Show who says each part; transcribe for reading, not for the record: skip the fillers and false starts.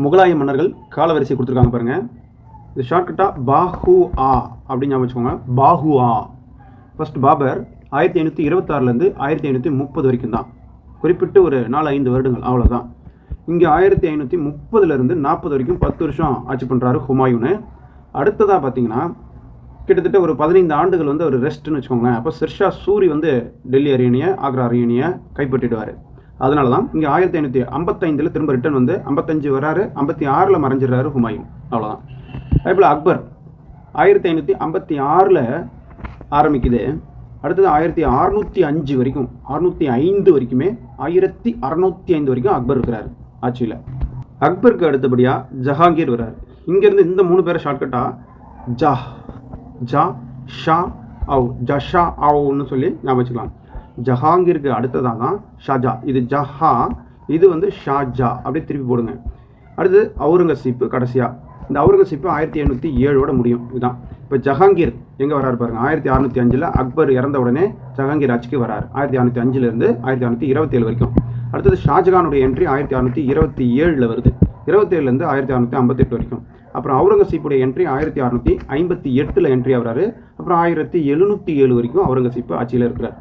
Speaker 1: முகலாய மன்னர்கள் காலவரிசை கொடுத்துருக்காங்க பாருங்கள். இது ஷார்ட்கட்டாக பாஹு ஆ அப்படின்னு ஞாபகம் வச்சுக்கோங்க. பாஹு ஆ. ஃபர்ஸ்ட் பாபர் 1526 1530 வரைக்கும் தான், குறிப்பிட்டு ஒரு 4-5 வருடங்கள் அவ்வளோதான். இங்கே 1530 40 வரைக்கும் 10 வருஷம் ஆட்சி பண்ணுறாரு ஹுமாயூனு. அடுத்ததாக பார்த்தீங்கன்னா கிட்டத்தட்ட ஒரு 15 ஆண்டுகள் ஒரு ரெஸ்ட்னு வச்சுக்கோங்களேன். அப்போ ஷெர்ஷா சூரி டெல்லி அரியணையை, ஆக்ரா அரியணையை கைப்பற்றிடுவார். அதனால தான் இங்கே 1555 திரும்ப ரிட்டர்ன் 55 வராரு, 56 மறைஞ்சிடறாரு ஹுமாயூன். அவ்வளோதான். அதேபோல் அக்பர் 1556 ஆரம்பிக்குது. அடுத்தது 1605 வரைக்கும், 605 வரைக்குமே 1605 வரைக்கும் அக்பர் இருக்கிறாரு ஆட்சியில். அக்பருக்கு அடுத்தபடியாக ஜஹாங்கீர் வர்றாரு. இங்கேருந்து இந்த 3 பேரை ஷார்ட்கட்டாக ஜா ஷா அவு, ஜஷா அவுன்னு சொல்லி ஞாபகம் வச்சுக்கலாம். ஜஹாங்கீருக்கு அடுத்ததாக தான் ஷாஜா. இது ஜஹா, இது ஷாஜா. அப்படியே திருப்பி போடுங்க. அடுத்து அவுரங்கசீப்பு கடைசியாக. இந்த அவுரங்கசீப்பு 1707 முடியும். இதுதான். இப்போ ஜஹாங்கீர் எங்கே வராரு பாருங்கள். 1605 அக்பர் இறந்த உடனே ஜஹாங்கீர் ஆட்சிக்கு வராரு. 1605 1627 வரைக்கும். அடுத்தது ஷாஜகானுடைய என்ட்ரி 1627 வருது. 27 1658 வரைக்கும். அப்புறம் அவுரங்கசீப்புடைய என்ட்ரி 1658 என்ட்ரி ஆகிறாரு. அப்புறம் 1707 வரைக்கும் அவுரங்கசீப்பு ஆட்சியில் இருக்கிறார்.